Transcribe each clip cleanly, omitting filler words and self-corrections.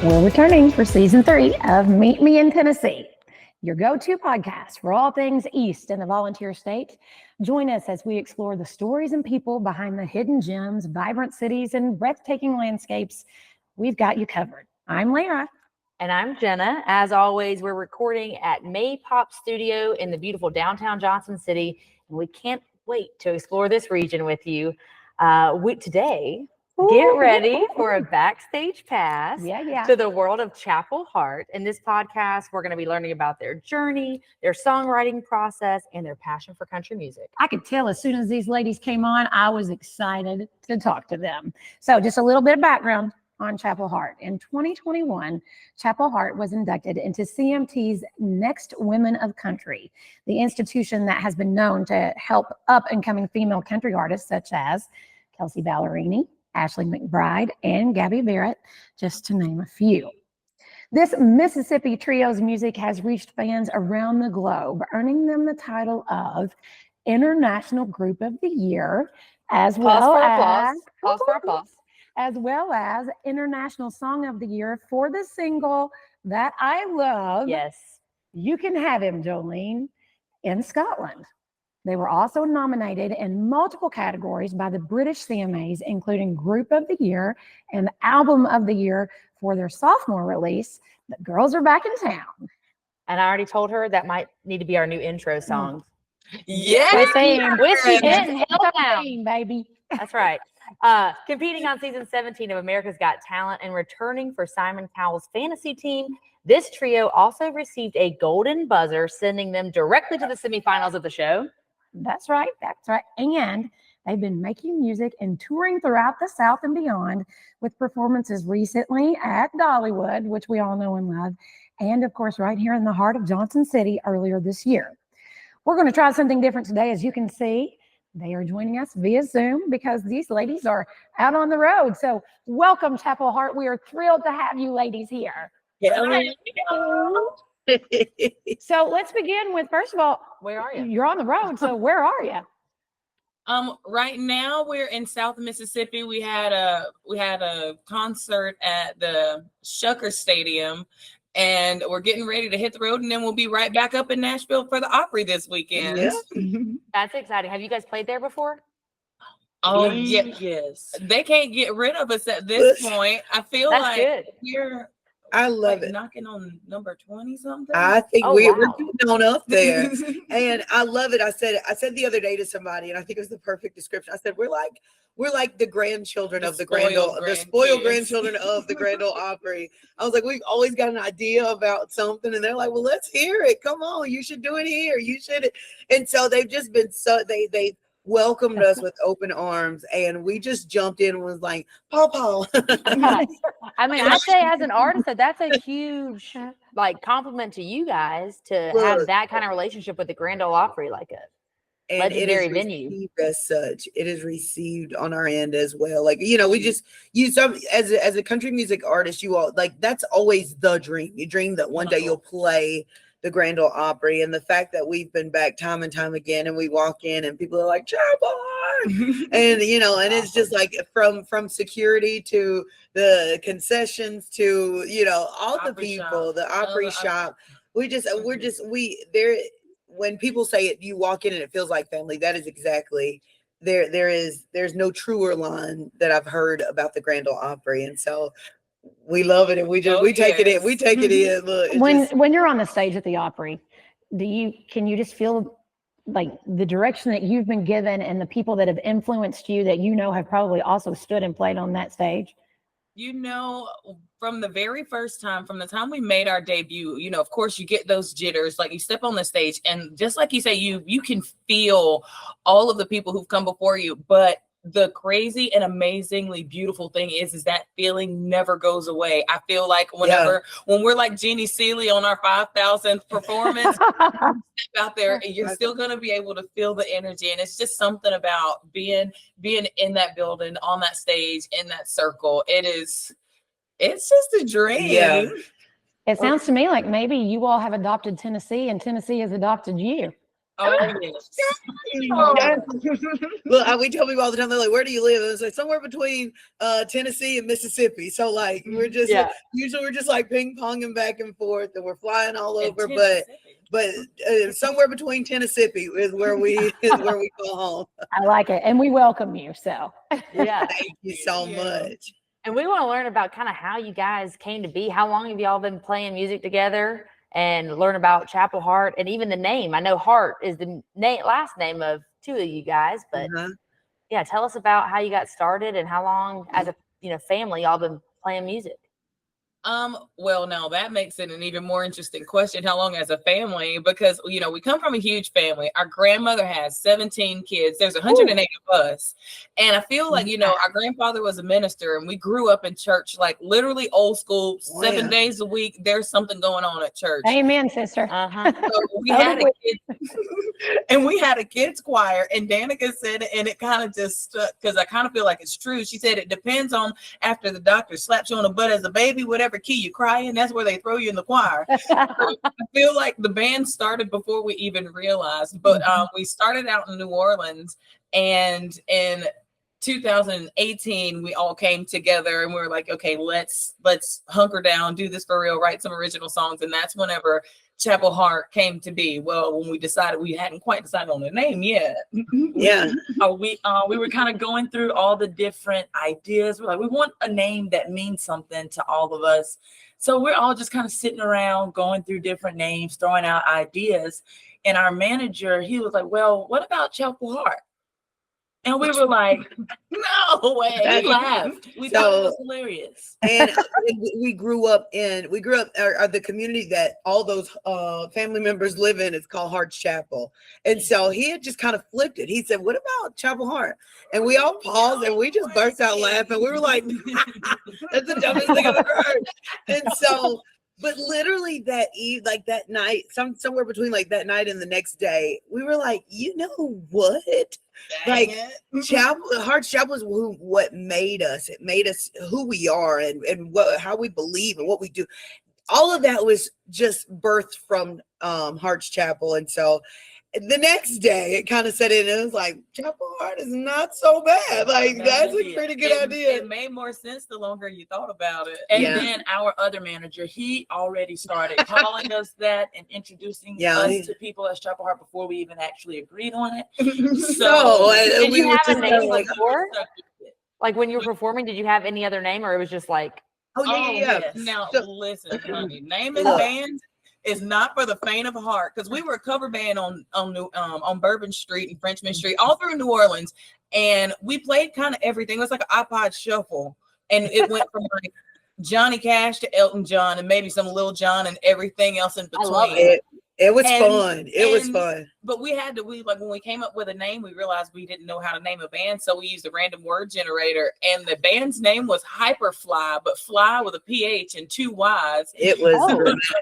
We're returning for season 3 of Meet Me in Tennessee, your go-to podcast for all things East in the volunteer state. Join us as we explore the stories and people behind the hidden gems, vibrant cities, and breathtaking landscapes. We've got you covered. I'm Lara. And I'm Jenna. As always, we're recording at May Pop Studio in the beautiful downtown Johnson City, and we can't wait to explore this region with you. Today, get ready for a backstage pass to the world of Chapel Hart. In this podcast, we're going to be learning about their journey, their songwriting process, and their passion for country music. I could tell as soon as these ladies came on, I was excited to talk to them. So just a little bit of background on Chapel Hart. In 2021, Chapel Hart was inducted into CMT's Next Women of Country, the institution that has been known to help up-and-coming female country artists such as Kelsey Ballerini, Ashley McBride, and Gabby Barrett, just to name a few. This Mississippi trio's music has reached fans around the globe, earning them the title of International Group of the Year, as well as International Song of the Year for the single that I love. Yes. You Can Have Him, Jolene, in Scotland. They were also nominated in multiple categories by the British CMAs, including Group of the Year and Album of the Year for their sophomore release, The Girls Are Back in Town. And I already told her that might need to be our new intro song. Yeah. Whiskey Bit Hell Down, baby. That's right. Competing on season 17 of America's Got Talent and returning for Simon Cowell's fantasy team, this trio also received a golden buzzer, sending them directly to the semifinals of the show. That's right. And they've been making music and touring throughout the South and beyond, with performances recently at Dollywood, which we all know and love, and of course right here in the heart of Johnson City earlier this year. We're going to try something different today. As you can see, they are joining us via Zoom because these ladies are out on the road. So welcome, Chapel Hart. We are thrilled to have you ladies here. So let's begin with, first of all, where are you? You're on the road, so where are you? Right now we're in South Mississippi. We had a concert at the Shucker Stadium, and we're getting ready to hit the road, and then we'll be right back up in Nashville for the Opry this weekend. Yeah. That's exciting. Have you guys played there before? Oh, yes. They can't get rid of us at this point. I feel That's like good. I love it. Knocking on number 20 something. I think we're getting on up there. And I love it. I said the other day to somebody, and I think it was the perfect description. I said, we're like the grandchildren of the spoiled grandchildren of the Grand Ole Opry. I was like, we've always got an idea about something, and they're like, well, let's hear it. Come on, you should do it here. You should. And so they've just been they welcomed us with open arms, and we just jumped in and was like, Paw. I mean, I'd say as an artist that's a huge compliment to you guys to have that kind of relationship with the Grand Ole Opry, like a legendary venue. As such, it is received on our end as well. We just as a country music artist, you all that's always the dream. You dream that one day you'll play the Grand Ole Opry, and the fact that we've been back time and time again, and we walk in and people are like, Chapel Hart, and and it's just like from security to the concessions to all the people, the Opry shop. When people say it, you walk in and it feels like family. That is exactly there's no truer line that I've heard about the Grand Ole Opry, and so we love it, and we take it in. We take it in. Look, when you're on the stage at the Opry, can you just feel like the direction that you've been given and the people that have influenced you that have probably also stood and played on that stage? From the very first time, from the time we made our debut, of course you get those jitters, like you step on the stage and just like you say, you can feel all of the people who've come before you, but the crazy and amazingly beautiful thing is that feeling never goes away. I feel like when we're like Jeannie Seeley on our 5,000th performance, step out there and you're still going to be able to feel the energy. And it's just something about being in that building, on that stage, in that circle. It's just a dream. Yeah. It sounds to me like maybe you all have adopted Tennessee and Tennessee has adopted you. Oh, yes. Well, we tell people all the time, they're like, where do you live? And it's like somewhere between Tennessee and Mississippi. So like we're just usually we're just like ping ponging back and forth, and we're flying all over. But somewhere between Tennessee is where we call home. I like it, and we welcome you. So Yeah. Thank you so much. And we want to learn about kind of how you guys came to be. How long have y'all been playing music together? And learn about Chapel Hart, and even the name. I know Hart is the last name of two of you guys, but yeah, tell us about how you got started and how long as a family y'all been playing music. Well, now that makes it an even more interesting question. How long as a family? Because, we come from a huge family. Our grandmother has 17 kids. There's 108 of us. And I feel like, our grandfather was a minister, and we grew up in church, like literally old school, 7 days a week. There's something going on at church. Amen, sister. So we had we had a kids choir, and Danica said, and it kind of just stuck because I kind of feel like it's true. She said, it depends on after the doctor slaps you on the butt as a baby, whatever key you cry in, that's where they throw you in the choir. So I feel like the band started before we even realized, but we started out in New Orleans, and in 2018 we all came together and we were like, okay, let's hunker down, do this for real, write some original songs. And that's whenever Chapel Hart came to be. Well, when we decided, we hadn't quite decided on the name yet. Yeah. We were kind of going through all the different ideas. We're like, we want a name that means something to all of us. So we're all just kind of sitting around going through different names, throwing out ideas. And our manager, he was like, well, what about Chapel Hart? And we were like, no way. We laughed. We thought it was hilarious. And we grew up the community that all those family members live in is called Hart's Chapel. And so he had just kind of flipped it. He said, what about Chapel Hart? And we all paused and we just burst out laughing. We were like, that's the dumbest thing I've ever heard. And so, but literally that night, somewhere between like that night and the next day, we were like, you know what? Like Hart's Chapel is what made us. It made us who we are and how we believe and what we do. All of that was just birthed from Hart's Chapel. And so the next day it kind of set in, and it was like, Chapel Hart is not so bad. Like that's a pretty good idea. It made more sense the longer you thought about it. And then our other manager, he already started calling us that and introducing us to people as Chapel Hart before we even actually agreed on it. So did we you were have a just name like, before? Like when you were performing, did you have any other name, or it was just like? Oh yeah. Yes. Now listen, honey, naming bands is not for the faint of heart, because we were a cover band on Bourbon Street and Frenchman Street, all through New Orleans, and we played kind of everything. It was like an iPod shuffle, and it went from like Johnny Cash to Elton John and maybe some Lil Jon and everything else in between. I love it. It was fun. It was fun. But we when we came up with a name, we realized we didn't know how to name a band. So we used a random word generator, and the band's name was Hyperfly, but fly with a PH and 2 Y's. It was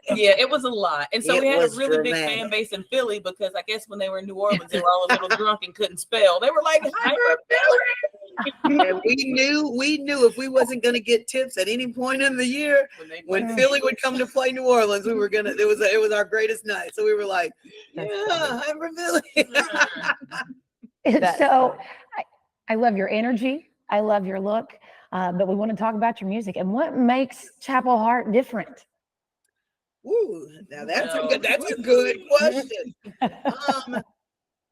yeah, it was a lot. And so we had a really big fan base in Philly, because I guess when they were in New Orleans, they were all a little drunk and couldn't spell. They were like, Hyper Philly. And we knew if we wasn't going to get tips at any point in the year, when Philly would come to play New Orleans, we were gonna. It was our greatest night. So we were like, I'm from Philly. So I love your energy. I love your look. But we want to talk about your music and what makes Chapel Hart different. Ooh, now that's a good question.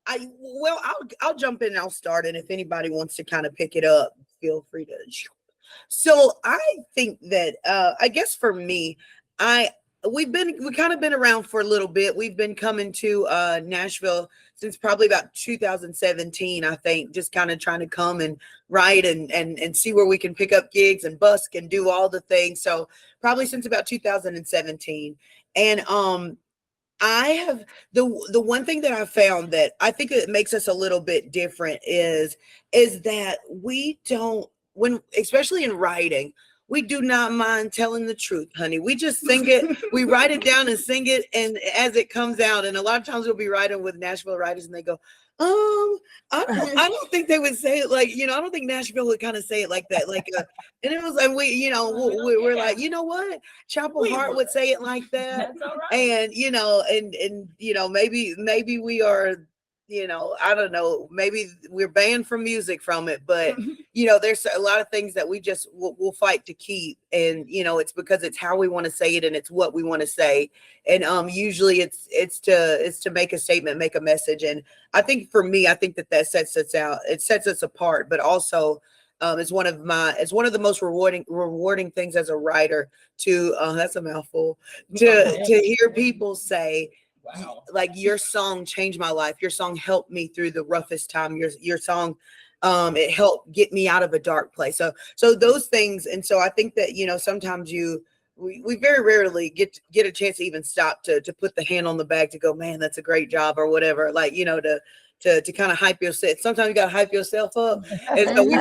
I'll jump in and I'll start. And if anybody wants to kind of pick it up, feel free to. So I think that I guess for me, we kind of been around for a little bit. We've been coming to Nashville since probably about 2017, I think, just kind of trying to come and write and see where we can pick up gigs and busk and do all the things. So probably since about 2017. And I have the one thing that I found that I think it makes us a little bit different is that we don't, especially in writing, we do not mind telling the truth, honey. We just sing it, we write it down and sing it, and as it comes out. And a lot of times we'll be writing with Nashville writers, and they go, I don't think they would say it like, I don't think Nashville would kind of say it like that. And it was like, we're like, you know what? Chapel Hart would say it like that. That's all right. And, maybe we are, I don't know, maybe we're banned from music from it, but there's a lot of things that we just we'll fight to keep. And it's because it's how we want to say it, and it's what we want to say. And usually it's to make a statement, make a message. And I think for me, I think that sets us apart, but also it's one of the most rewarding things as a writer to that's a mouthful, to hear people say, wow, like, your song changed my life. Your song helped me through the roughest time. Your song, it helped get me out of a dark place. So those things. And so I think that, sometimes we very rarely get a chance to even stop to put the hand on the bag to go, man, that's a great job, or whatever. Like, to kind of hype yourself. Sometimes you got to hype yourself up. And so we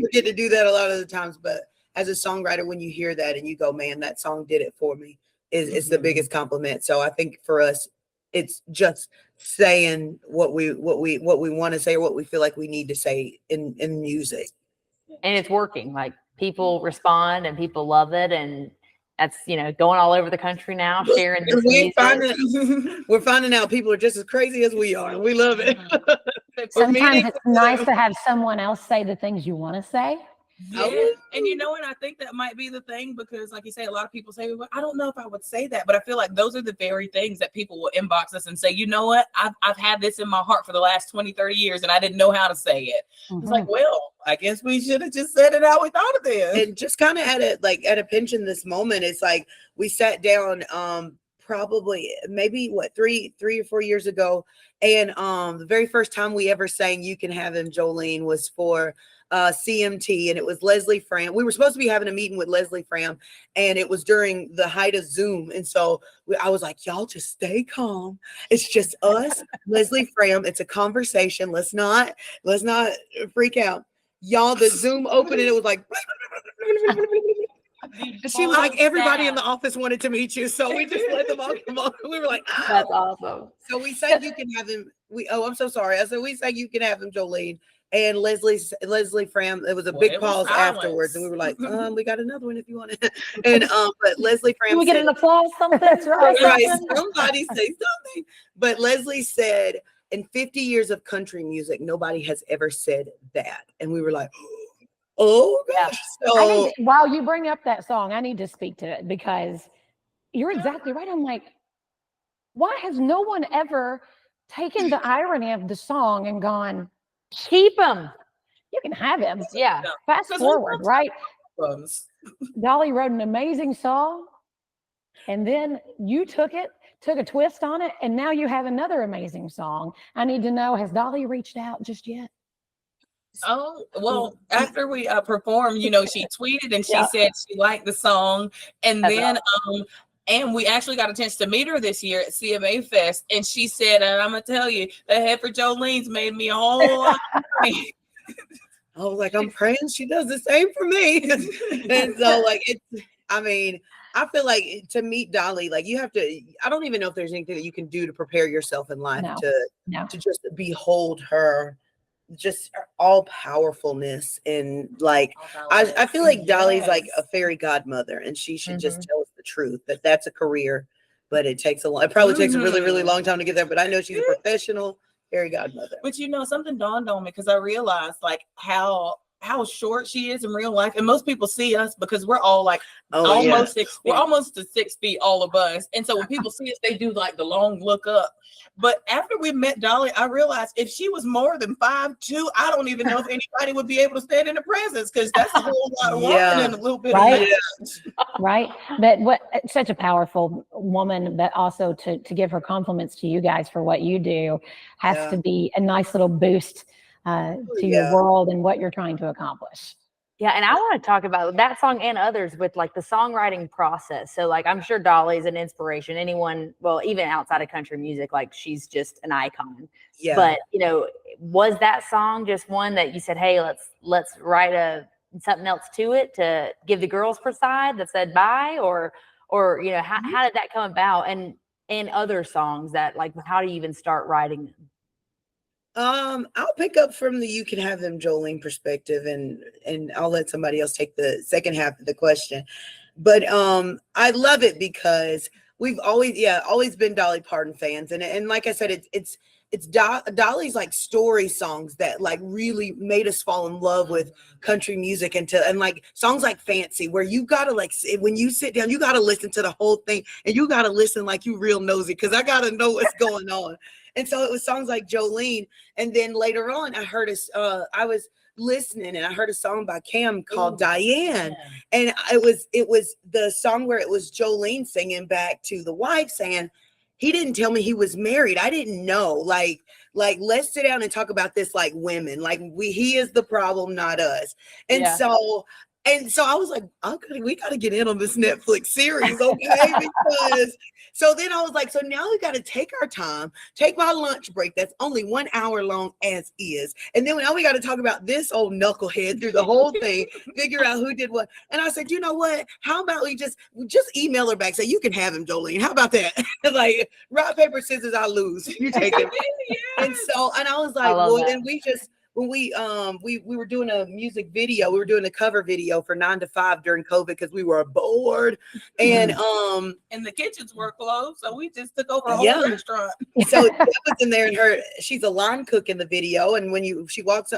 forget to do that a lot of the times. But as a songwriter, when you hear that and you go, man, that song did it for me, is the biggest compliment. So I think for us, it's just saying what we want to say, or what we feel like we need to say in music. And it's working. Like, people respond and people love it, and that's going all over the country now, sharing this music. We're finding out people are just as crazy as we are, and we love it. Sometimes it's nice to have someone else say the things you want to say. Yeah. And and I think that might be the thing, because like you say, a lot of people say, well, I don't know if I would say that, but I feel like those are the very things that people will inbox us and say, you know what, I've had this in my heart for the last 20, 30 years, and I didn't know how to say it. Mm-hmm. It's like, well, I guess we should have just said it how we thought of it. And just kind of at a pinch in this moment, it's like we sat down probably maybe 3 or 4 years ago, and the very first time we ever sang You Can Have Him, Jolene, was for CMT, and it was Leslie Fram. We were supposed to be having a meeting with Leslie Fram, and it was during the height of Zoom. And so I was like, y'all just stay calm. It's just us, Leslie Fram. It's a conversation. Let's not freak out. Y'all, the Zoom opened, and it was like, and she was like, everybody in the office wanted to meet you. So we just let them all come on. We were like, oh. That's awesome. So we said You Can Have Him. I'm so sorry. I said, we said You Can Have Him, Jolene. And Leslie Fram, it was a big pause afterwards, and we were like, we got another one if you want it. And but Leslie Fram, Can we get an applause? Something. Right. Somebody say something. But Leslie said, in 50 years of country music, nobody has ever said that. And we were like, oh gosh. So while you bring up that song, I need to speak to it, because you're exactly right. I'm like, why has no one ever taken the irony of the song and gone, keep him? You can have him. Yeah. Fast forward, right? Dolly wrote an amazing song, and then you took a twist on it, and now you have another amazing song. I need to know, has Dolly reached out just yet? Oh, well, after we performed, she tweeted and she said she liked the song. And then and we actually got a chance to meet her this year at CMA Fest. And she said, and I'm going to tell you, the head for Jolene's made me a whole lot of money. I was like, I'm praying she does the same for me. And so, I feel like to meet Dolly, like, you have to, I don't even know if there's anything that you can do to prepare yourself in life to just behold her, just all powerfulness. And like, I feel like Dolly's like a fairy godmother, and she should just tell us the truth, that's a career, but it probably takes a really, really long time to get there. But I know she's a professional fairy godmother. But something dawned on me, because I realized like how short she is in real life. And most people see us because we're all like almost 6 feet. We're almost to 6 feet, all of us. And so when people see us, they do like the long look up. But after we met Dolly, I realized if she was more than 5'2", I don't even know if anybody would be able to stand in the presence, because that's a whole lot of walking and a little bit of right. But such a powerful woman, but also to give her compliments to you guys for what you do has to be a nice little boost to your world and what you're trying to accomplish. Yeah, and I want to talk about that song and others with like the songwriting process. So like, I'm sure Dolly's an inspiration. Anyone, well, even outside of country music, like, she's just an icon. Yeah. But was that song just one that you said, hey, let's write a something else to it to give the girls per side that said bye, or you know, how did that come about? And other songs that, like, how do you even start writing them? I'll pick up from the "You Can Have Them" Jolene perspective, and I'll let somebody else take the second half of the question. But I love it because we've always been Dolly Parton fans, and like I said, it's Dolly's like story songs that like really made us fall in love with country music, and like songs like Fancy, where you gotta like, when you sit down, you gotta listen to the whole thing, and you gotta listen like you real nosy, because I gotta know what's going on. And so it was songs like Jolene. And then later on, I heard I was listening and I heard a song by Cam called Diane. And it was the song where it was Jolene singing back to the wife saying, he didn't tell me he was married. I didn't know. Like, let's sit down and talk about this like women. Like, he is the problem, not us. And so I was like, we got to get in on this Netflix series, okay? Because so then I was like, so now we got to take our time, take my lunch break that's only 1 hour long as is. And then now we got to talk about this old knucklehead through the whole thing, figure out who did what. And I said, you know what? How about we just email her back, say, you can have him, Jolene. How about that? Like, rock, paper, scissors, I lose. You take him. And I was like, well, and when we were doing a music video, we were doing a cover video for 9 to 5 during COVID because we were bored, and the kitchens were closed, so we just took over a whole restaurant. So Deb was in there, and she's a line cook in the video, and when she walked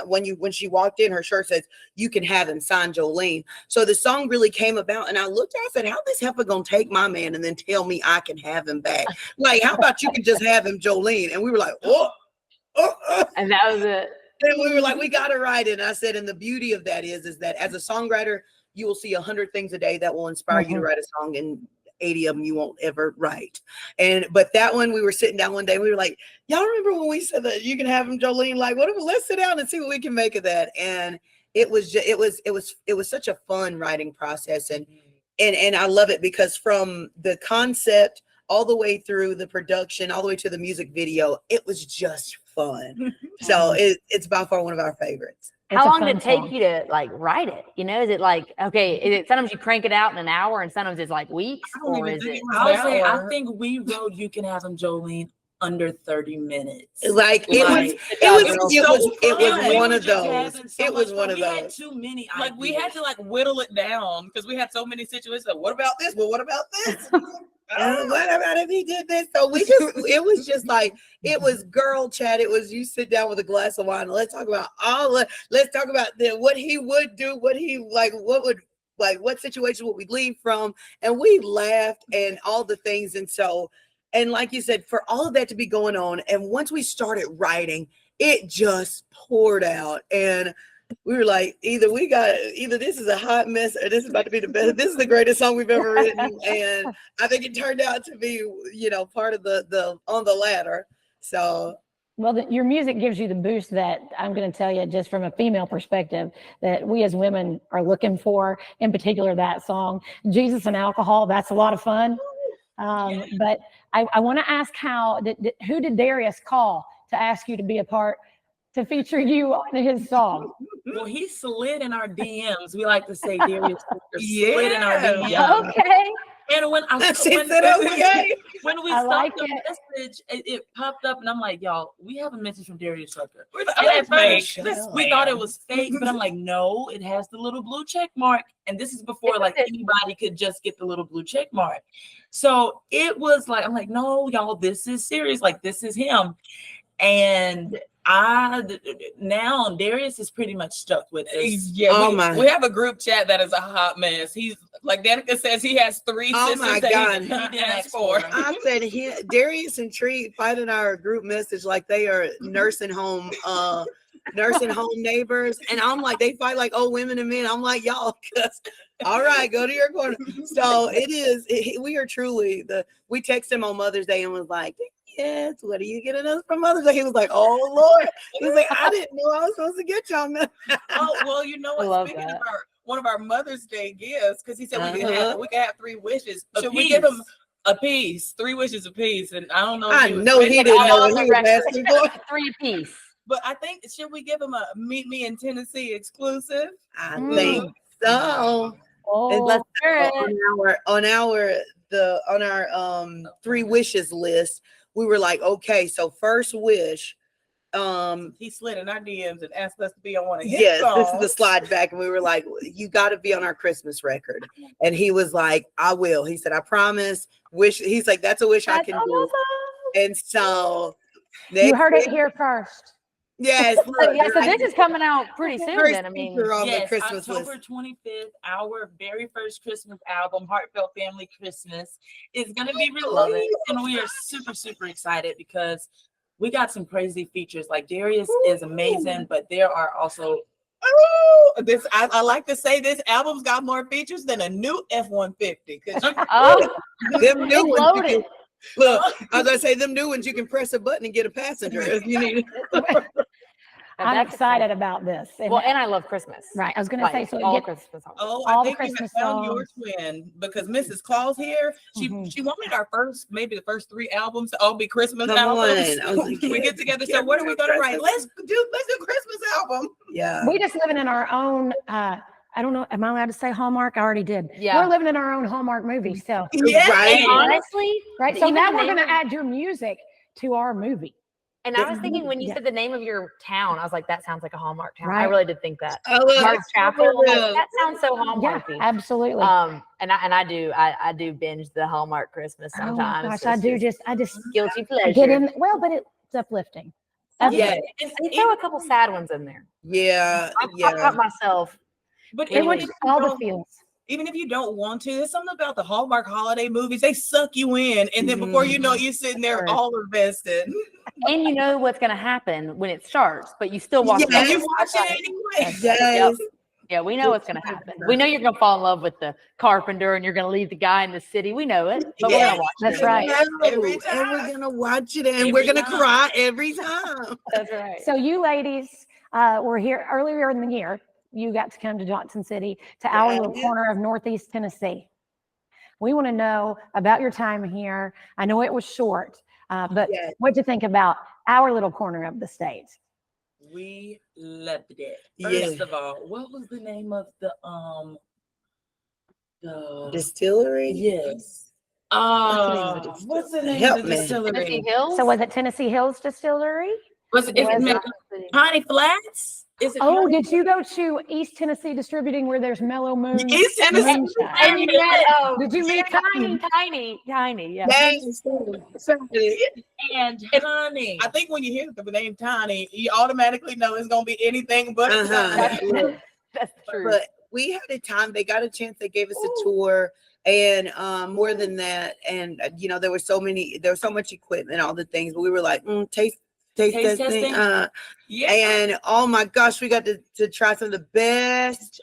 in, her shirt says, "You can have him," signed Jolene. So the song really came about, and I looked at her, I said, how this heifer gonna take my man and then tell me I can have him back? Like, how about you can just have him, Jolene? And we were like, oh. And that was it. And we were like, we got to write it. And I said, and the beauty of that is that as a songwriter, you will see 100 things a day that will inspire you to write a song, and 80 of them you won't ever write. But that one, we were sitting down one day, we were like, y'all remember when we said that you can have him, Jolene? Like, let's sit down and see what we can make of that. And it was such a fun writing process. And I love it because from the concept all the way through the production, all the way to the music video, it was just fun. So it's by far one of our favorites. How long did it take you to like write it? You know, is it like, okay, is it sometimes you crank it out in an hour and sometimes it's like weeks? Or is it? I think we wrote "You Can Have Him, Jolene" under 30 minutes. Like it was one of those. It was one of those. We had too many ideas. Like, we had to like whittle it down because we had so many situations. Like, what about this? Well, what about this? What about if he did this? So it was just like, it was girl chat. It was, you sit down with a glass of wine and let's talk about what he would do, what situation would we leave from, and we laughed and all the things. And so, and like you said, for all of that to be going on, and once we started writing, it just poured out. And we were like, either this is a hot mess or this is about to be the best. This is the greatest song we've ever written. And I think it turned out to be, part of the on the ladder. So. Well, your music gives you the boost that I'm going to tell you, just from a female perspective, that we as women are looking for, in particular that song, Jesus and Alcohol. That's a lot of fun. But I want to ask who did Darius call to ask you to be a part, to feature you on his song? Well, he slid in our DMs. We like to say Darius slid in our DMs. Okay. And when we stopped the message, it popped up, and I'm like, y'all, we have a message from Darius Rucker. We thought it was fake, but I'm like, no, it has the little blue check mark. And this is before like anybody could just get the little blue check mark. So it was like, I'm like, no, y'all, this is serious. Like, this is him. And now Darius is pretty much stuck with us. Yeah, we have a group chat that is a hot mess. He's like Danica says, he has 3 sisters that he didn't ask for. I said Darius and Tree fight in our group message like they are nursing home neighbors, and I'm like, they fight like old women and men. I'm like, y'all, all right, go to your corner. So we are truly we texted him on Mother's Day and was like, yes, what are you getting us from Mother's Day? He was like, oh Lord. He was like, I didn't know I was supposed to get y'all. Oh, well, you know what? Speaking of one of our Mother's Day gifts, because he said we could have 3 wishes. Should we give him a piece, 3 wishes a piece? And I don't know. I know he didn't know what he was asking for. 3 apiece. But I think, should we give them a Meet Me in Tennessee exclusive? I think so. Oh, Let's hear it. On our 3 wishes list, we were like, okay, so first wish, He slid in our DMs and asked us to be on one of his yes, songs. this is the slide back, and we were like, you got to be on our Christmas record. And he was like, I will. He said, I promise. Wish. He's like, that's a wish I can do. And so you heard it here first. Yes. So, Look, yeah, so this is coming out pretty soon first then. I mean, feature on the Yes, Christmas October list. 25th, our very first Christmas album, Heartfelt Family Christmas, is going to be Love it. released. And we are super, super excited because we got some crazy features. Like Darius is amazing, but there are also I like to say this album's got more features than a new F-150. oh, Them new ones. loaded. Look, as I say, them new ones, you can press a button and get a passenger if you need. I'm That's excited about this. Well, and I love Christmas. right, I was going to say, Like, so all it gets, Christmas songs. Oh, All I the think we have Christmas found your songs. twin because Mrs. Claus here, she wanted our maybe the first 3 albums to all be Christmas Come albums. on. I was like, we yeah, get together. yeah, So what are we gonna write? Christmas. Let's do Christmas album. Yeah. we just living in our own, I don't know, am I allowed to say Hallmark? I already did. Yeah. We're living in our own Hallmark movie. So, Yeah. Right. And honestly, right. So even now the we're name going to of- add your music to our movie. And I was thinking when you Yeah. said the name of your town, I was like, that sounds like a Hallmark town. I Right. really did think that. I love Hart's Chapel. I'm like, it. that sounds so Yeah, Hallmarky. absolutely. And I do binge the Hallmark Christmas Oh sometimes. my gosh, It's I just guilty pleasure. get in. Well, but it's uplifting. Yeah. They throw a couple sad ones in there. Yeah. I Yeah. caught myself. But They even want if, you all the don't, feels. even if you don't want to, there's something about the Hallmark holiday movies. They suck you in, and then before you know, you're sitting there Sure. all invested. And you know what's going to happen when it starts, but you still watch Yeah, it. you watch it anyway. Yes. Yeah, we know what's going to happen. We know you're going to fall in love with the carpenter and you're going to leave the guy in the city. We know it, but we're Yeah. going to watch That's it. right. Every And time. we're gonna watch it, and Every we're gonna time. cry every time. That's right. So you ladies were here earlier in the year. You got to come to Johnson City, to our little Yeah. corner of Northeast Tennessee. We want to know about your time here. I know it was short, but Yes. what'd you think about our little corner of the state? We loved it. Yeah. First of all, what was the name of the Distillery. yes. What's the name Help of the me. distillery? Tennessee Hills? So was it Tennessee Hills Distillery? Was it, is Was it it- Piney Flats? Is it Oh, Piney- did you go to East Tennessee Distributing where there's Mellow Moon? East Tennessee? moonshine? And you met, Did you meet Tiny, yeah. Yes. And honey. I think when you hear the name Tiny, you automatically know it's gonna be anything but Uh-huh. Tiny. That's true. But we had a time. They got a chance. They gave us a tour, and more than that, and there was so much equipment, all the things. But we were like, taste Taste testing. testing? Yeah. And oh my gosh, we got to try some of the best.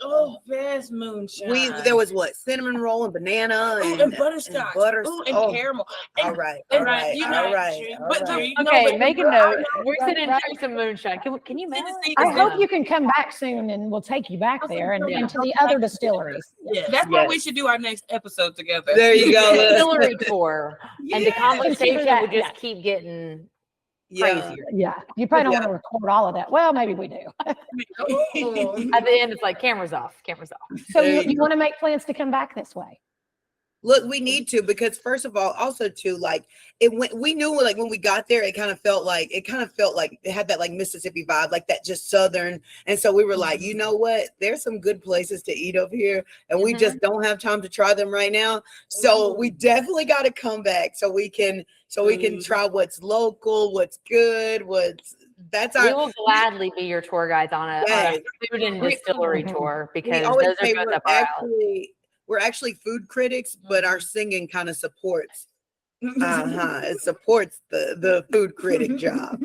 Best moonshine. There was cinnamon roll and banana Ooh, and and butterscotch. Ooh, and oh, caramel. all right, and all right, you all know, right, all but right. Okay, make a note. We're Right, sitting and right. drink some moonshine. Can you make Tennessee I is hope good. you can come back soon and we'll take you back there and Yeah. to the other distilleries. Yeah. That's why Yes. we should do our next episode together. There you go. distillery tour? And the Yeah. conversation that, would just yeah. keep getting Yeah. crazier. Yeah, you probably don't want to record all of that. Well, maybe we do. At the end, it's like cameras off. So There you want to make plans to come back this way? Look, we need to, because first of all, also too, we knew when we got there, it kind of felt like it had that Mississippi vibe, like that just Southern. And so we were like, you know what? There's some good places to eat over here, and we just don't have time to try them right now. So we definitely got to come back so we can try what's local, what's good, that's We our. will gladly be your tour guides on a Yes. food and distillery tour We because always those are say both up our alley. we're actually food critics, but our singing kind of supports. It supports the food critic job.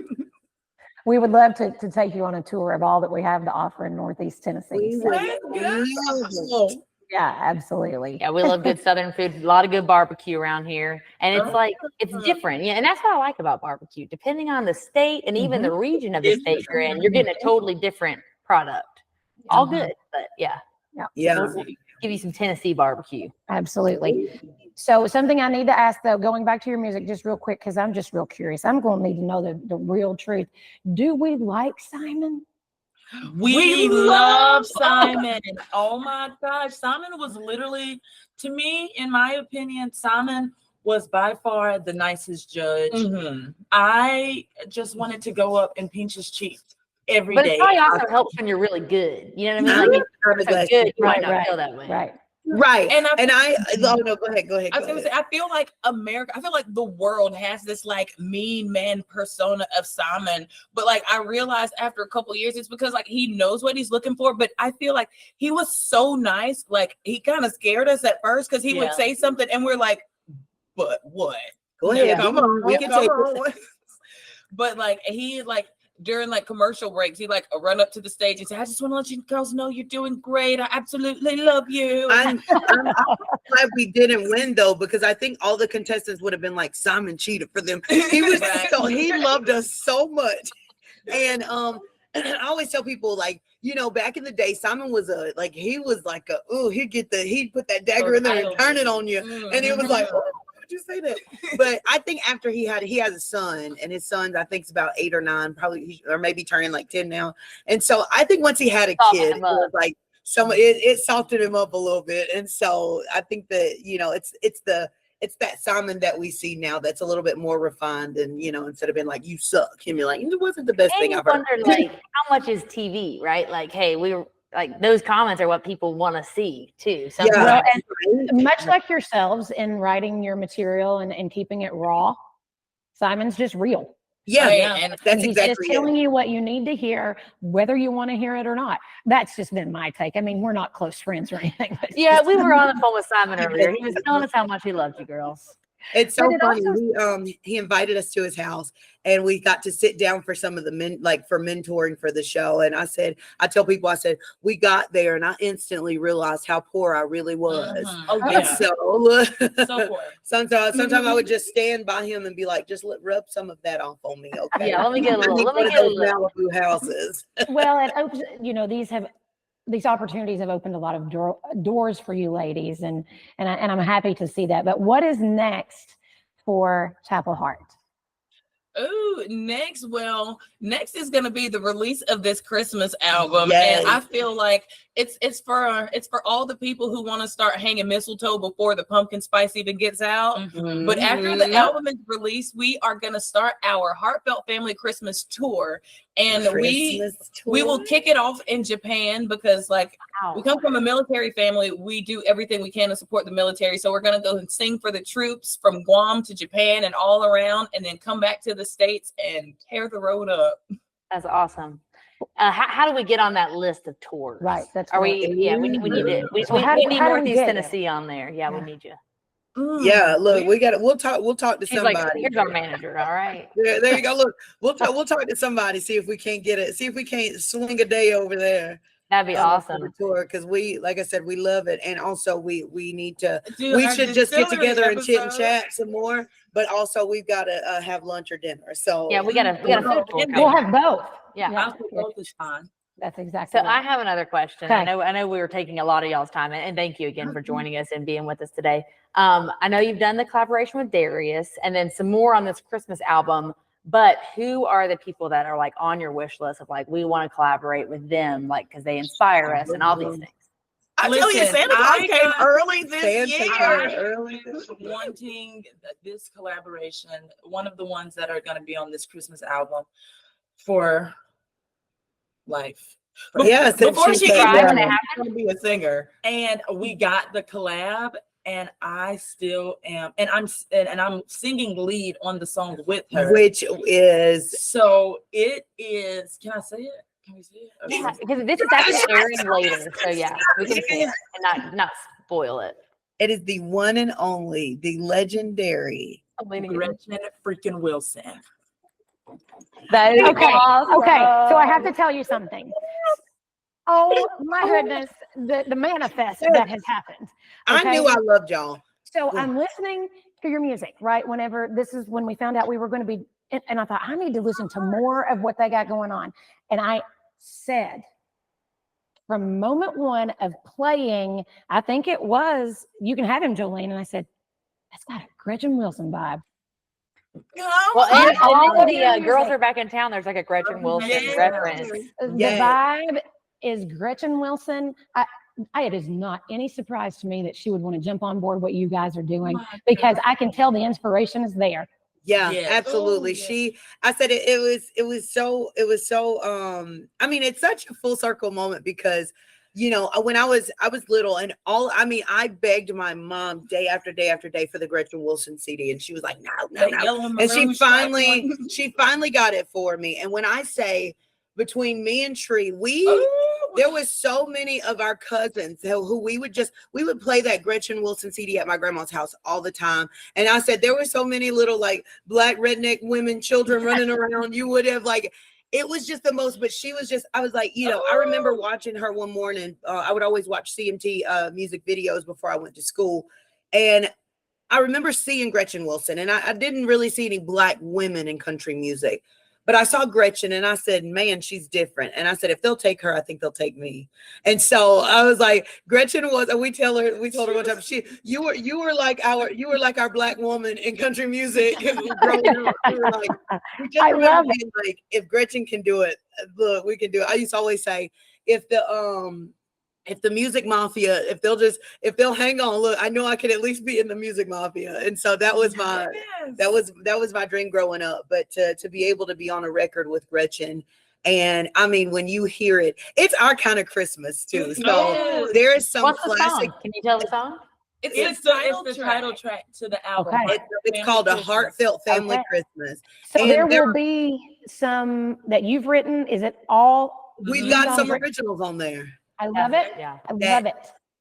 We would love to take you on a tour of all that we have to offer in Northeast Tennessee. So, yeah, absolutely. Yeah, we love good Southern food. A lot of good barbecue around here, and it's different. Yeah, and that's what I like about barbecue. Depending on the state and even the region of the state you're in, you're getting a totally different product. All good, but yeah, Yeah. we'll give you some Tennessee barbecue. Absolutely. So something I need to ask though, going back to your music just real quick, because I'm just real curious. I'm going to need to know the real truth. Do we like Simon? We love Simon. Oh my gosh. Simon was literally, to me, in my opinion, Simon was by far the nicest judge. I just wanted to go up and pinch his cheek every But day. it probably also helps when you're really good. You know what I mean? Like if you're so good, you might not feel that way. Right. And oh no, go ahead. I was gonna say, I feel like I feel like the world has this like mean man persona of Simon, but like I realized after a couple of years, it's because like he knows what he's looking for. But I feel like he was so nice, like he kind of scared us at first because he would say something and we're like, but what? Go ahead, come on, we can take it. But like he like during like commercial breaks, he like run up to the stage and say, I just want to let you girls know you're doing great. I absolutely love you. I'm glad we didn't win though, because I think all the contestants would have been like, Simon cheated for them. He was so he loved us so much. And I always tell people, like, you know, back in the day, Simon was he'd put that dagger in there and turn it on you. And it was like, oh, why would you say that? But I think after he has a son, and his son, I think, is about 8 or 9, probably, or maybe turning like 10 now. And so I think once he had a kid, it was like it softened him up a little bit. And so I think that, you know, it's that Simon that we see now that's a little bit more refined, and, you know, instead of being like, you suck, he'd be like, it wasn't the best thing I've heard. Wondered, like, how much is TV, right? Like, hey, we were like, those comments are what people want to see too. So well, and much like yourselves in writing your material and keeping it raw, Simon's just real. And that's he's exactly just telling you what you need to hear, whether you want to hear it or not. That's just been my take. I mean, we're not close friends or anything. But yeah, we were on the phone with Simon earlier. He was telling us how much he loved you girls. It's so funny. He invited us to his house, and we got to sit down for some of the men, like for mentoring for the show. And I tell people, I said, we got there, and I instantly realized how poor I really was. Oh yeah. So poor. Sometimes I would just stand by him and be like, just rub some of that off on me, okay? Yeah, let me get a little. Let me get a little. Malibu houses. Well, it opens. You know, these opportunities have opened a lot of doors for you ladies, and I'm happy to see that. But what is next for Chapel Hart? Oh, next is going to be the release of this Christmas album. Yes. And I feel like it's for all the people who want to start hanging mistletoe before the pumpkin spice even gets out. Mm-hmm. But after the album is released, we are going to start our Heartfelt Family Christmas tour. And we will kick it off in Japan because we come from a military family. We do everything we can to support the military. So we're going to go and sing for the troops from Guam to Japan and all around, and then come back to the States and tear the road up. That's awesome. How do we get on that list of tours? Right. That's we need it. We need Northeast Tennessee on there. Yeah, we need you. Yeah, look, we'll talk to somebody. Like, here's our manager. All right. There you go. Look, we'll talk to somebody, see if we can't get it, see if we can't swing a day over there. That'd be awesome. Because we, like I said, we love it. And also we need to, we should just get together and chit and chat some more, but also we've got to have lunch or dinner. So yeah, we got a food tour. We'll have both. Yeah. Both is fine. That's exactly so. Right. I have another question. Okay. I know we were taking a lot of y'all's time, and thank you again for joining us and being with us today. I know you've done the collaboration with Darius, and then some more on this Christmas album. But who are the people that are like on your wish list of like, we want to collaborate with them, like, because they inspire us and all these things? I tell you, Santa Claus came early this year. Wanting this collaboration, one of the ones that are going to be on this Christmas album for life. Yes, before she tries to be a singer, and we got the collab, and I still am, and I'm singing lead on the song with her, which is it is. Can I say it? Can we say it? Okay. Yeah, because this is actually airing later, so yeah, we can say it and not spoil it. It is the one and only, the legendary Gretchen freaking Wilson. That is awesome. Okay, so I have to tell you something. Oh my goodness, the manifest that has happened. Okay? I knew I loved y'all. So I'm listening to your music, right? This is when we found out we were going to be, and I thought, I need to listen to more of what they got going on. And I said, from moment one of playing, I think it was, you can have him, Jolene. And I said, that's got a Gretchen Wilson vibe. Well, and all then the the music. Girls Are Back in Town. There's like a Gretchen Wilson reference. The Yes. vibe is Gretchen Wilson. It is not any surprise to me that she would want to jump on board what you guys are doing because I can tell the inspiration is there. Yeah, Yes. absolutely. Oh, yes. I said it was so, I mean, it's such a full circle moment because, you know, when I was little and I begged my mom day after day after day for the Gretchen Wilson CD. And she was like, no. And she finally got it for me. And when I say between me and Tree, there was so many of our cousins who we would play that Gretchen Wilson CD at my grandma's house all the time. And I said, there were so many little like black redneck women, children running around. You would have like, it was just the most, but she was just, I was like, you know, I remember watching her one morning. I would always watch CMT music videos before I went to school. And I remember seeing Gretchen Wilson, and I didn't really see any black women in country music. But I saw Gretchen and I said, man, she's different. And I said, if they'll take her, I think they'll take me. And so I was like, Gretchen was, and we told her one time, you were like our black woman in country music. Growing up. We were like, I love it. Like, if Gretchen can do it, look, we can do it. I used to always say, if the music mafia, if they'll hang on, look, I know I can at least be in the music mafia. And so that was my, that was my dream growing up. But to be able to be on a record with Gretchen, and I mean, when you hear it, it's our kind of Christmas too. So there is some What's the classic. song? Can you tell the song? It's the title track to the album. Okay. It's called A Heartfelt Family Christmas. So And there will be some that you've written. Is it all? We've got some originals on there. I love it. Yeah. I love it.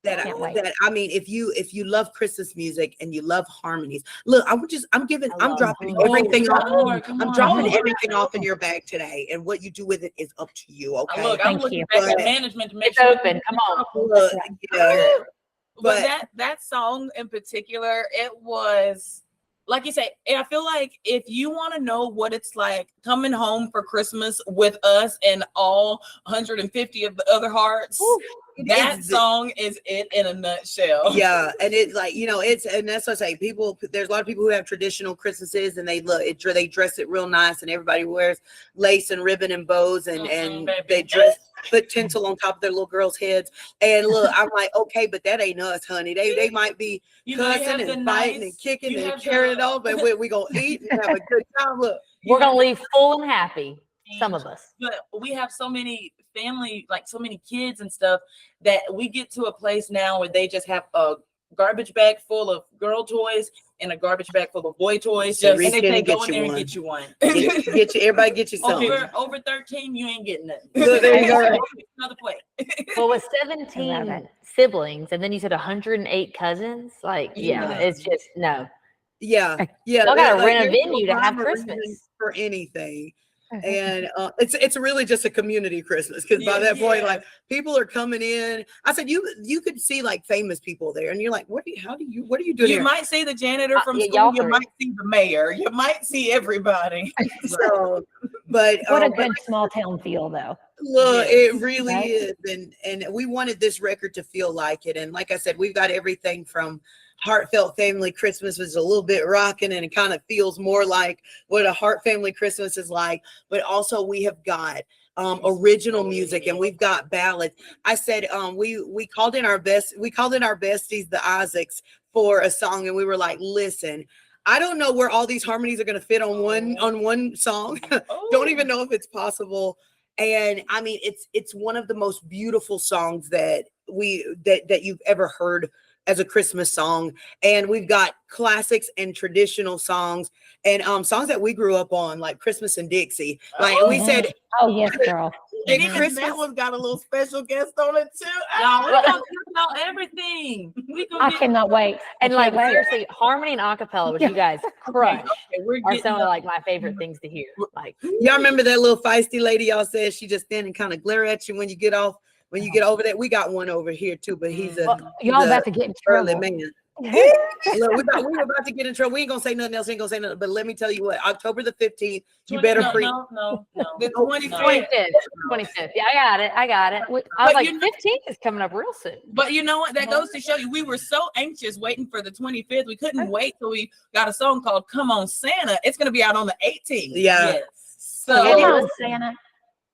That Can't wait. I mean, if you love Christmas music and you love harmonies, look, I'm dropping everything off. I'm dropping everything off in your bag today, and what you do with it is up to you. Okay. Look, I'm Thank looking you. back at management to make It's sure open. Come on. Look, yeah. But that song in particular, it was like you say, and I feel like if you want to know what it's like coming home for Christmas with us and all 150 of the other hearts, that song is it in a nutshell. Yeah, and it's like, you know, and that's what I say. There's a lot of people who have traditional Christmases, and they dress it real nice, and everybody wears lace and ribbon and bows, and they put tinsel on top of their little girls' heads. And look, I'm like, okay, but that ain't us, honey. They might be cussing and fighting and kicking and carrying it off, and we gonna eat and have a good time. Look, We're gonna leave full and happy. Some of us. But we have so many family, like so many kids and stuff, that we get to a place now where they just have a garbage bag full of girl toys and a garbage bag full of boy toys. So And they say, get go in you there and one. get you one. Everybody get you something. Over 13, you ain't getting nothing. Look, there you go. Another plate. Well, with 17 siblings, and then you said 108 cousins, like, yeah, it's just no. Yeah. Y'all gotta like, rent a there's venue no to have rhyme or reason Christmas. for anything. And it's really just a community Christmas, because by that point, like, people are coming in. I said you could see like famous people there, and you're like, what are you doing? You here? might see the janitor from yeah, school. y'all You three. might see the mayor. You might see everybody. So, but What a good small town feel, though. look, Yes. it really Right? is, and we wanted this record to feel like it. And like I said, we've got everything from Heartfelt Family Christmas was a little bit rocking, and it kind of feels more like what a Heart Family Christmas is like. But also we have got original music, and we've got ballads. I said we called in our besties, the Isaacs, for a song, and we were like, listen, I don't know where all these harmonies are going to fit on one song. Don't even know if it's possible. And I mean, it's one of the most beautiful songs that you've ever heard as a Christmas song. And we've got classics and traditional songs, and songs that we grew up on, like Christmas and Dixie. Like we said, Oh, yes, girl. And Mhm. even Christmas- that one's got a little special guest on it too. Y'all, we're gonna talk about everything. We I cannot wait. And I like, can't wait. seriously, harmony and acapella, which you guys crush, we're are getting some of up. like my favorite things to hear. Like, y'all remember that little feisty lady y'all said she just stand and kind of glare at you when you get off when you get over there. We got one over here too, but he's a Y'all about to get in early trouble. man. Look, we were about to get in trouble. We ain't gonna say nothing else. We ain't gonna say nothing. But let me tell you what, October the 15th, you better No. The 25th. 25th. Yeah, I got it. I was But like, you know- 15th is coming up real soon. But you know what? That goes to show you we were so anxious waiting for the 25th. We couldn't wait till we got a song called Come On Santa. It's going to be out on the 18th. Yeah. Yes. So Come on, Santa.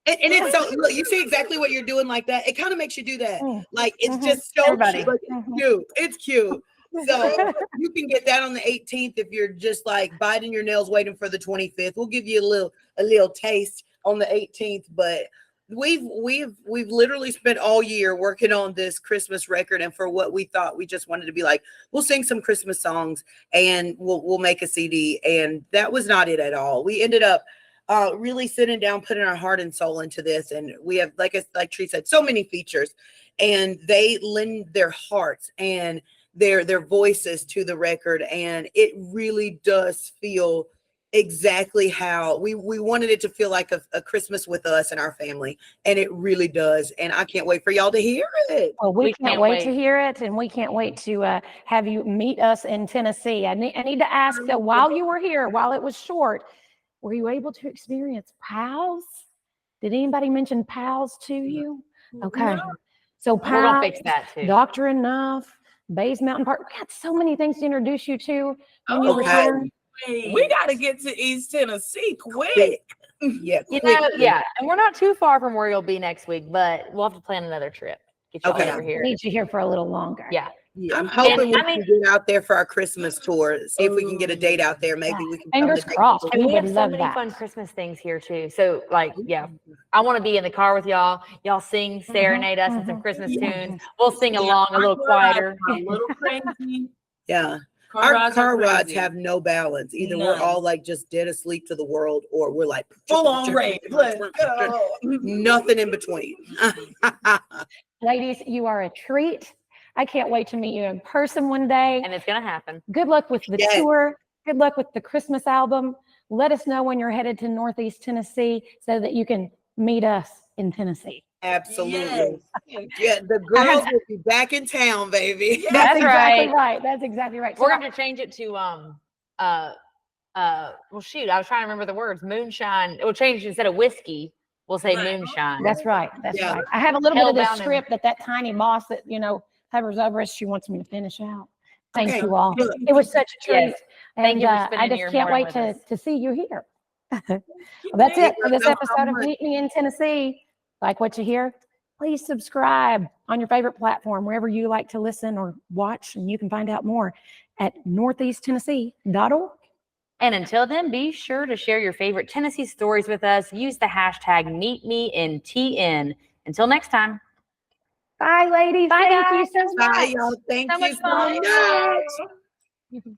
And it's so look, you see exactly what you're doing like that. It kind of makes you do that. Mm. Like it's Mhm. just so Everybody. cute. Like, it's cute. It's cute. So you can get that on the 18th if you're just like biting your nails waiting for the 25th. We'll give you a little taste on the 18th, but we've literally spent all year working on this Christmas record, and for what we thought, we just wanted to be like, we'll sing some Christmas songs and we'll make a CD, and that was not it at all. We ended up really sitting down, putting our heart and soul into this, and we have, like Trea said, so many features, and they lend their hearts and their voices to the record, and it really does feel exactly how we wanted it to feel, like a Christmas with us and our family, and it really does, and I can't wait for y'all to hear it. Well, we can't can't wait to wait. hear it, and we can't wait to have you meet us in Tennessee. I need to ask that while you were here, while it was short, were you able to experience PALS? Did anybody mention PALS to you? Okay. So We're gonna PALS, fix that too. Doctor Enough, Bays Mountain Park. We got so many things to introduce you to when you Okay. return. we got to get to East Tennessee quick. Yeah, You quick. know, yeah, and we're not too far from where you'll be next week, but we'll have to plan another trip. Get you Okay. over here. Need you here for a little longer. Yeah. I'm hoping And, we I mean- can get out there for our Christmas tour. See if we can get a date out there. Maybe we can. Fingers come to crossed. And we We have would so love many that. fun Christmas things here too. So like, yeah, I want to be in the car with y'all. Y'all sing, serenade us in some Christmas tunes. We'll sing along a little quieter. A little crazy. Yeah. Car Our car are rides crazy. have no balance. Either we're None. all like just dead asleep to the world, or we're like Full on rave. Let's go. nothing in between. Ladies, you are a treat. I can't wait to meet you in person one day. And it's gonna happen. Good luck with the Yes. tour. Good luck with the Christmas album. Let us know when you're headed to Northeast Tennessee so that you can meet us in Tennessee. Absolutely. Yeah, the girls will be back in town, baby. That's exactly right. right. That's exactly right. So We're going to change it to well shoot, I was trying to remember the words. Moonshine. We'll change it instead of whiskey. We'll say Right. moonshine. that's right. That's Yeah. right. I have a little bit of this Hellbound and- script that tiny boss that, hovers over us. She wants me to finish out. Thank Okay. you all. Good. It was such a treat. Yes. Thank you for I spending just your can't morning wait with to us. see you here. Well, that's it for this Thank you so episode of much. Meet Me in Tennessee. Like what you hear? Please subscribe on your favorite platform, wherever you like to listen or watch, and you can find out more at northeasttennessee.org. And until then, be sure to share your favorite Tennessee stories with us. Use the hashtag #MeetMeInTN. Until next time. Bye, ladies. Bye, Thank you guys. so much. Bye, y'all. Thank So you much fun. so much.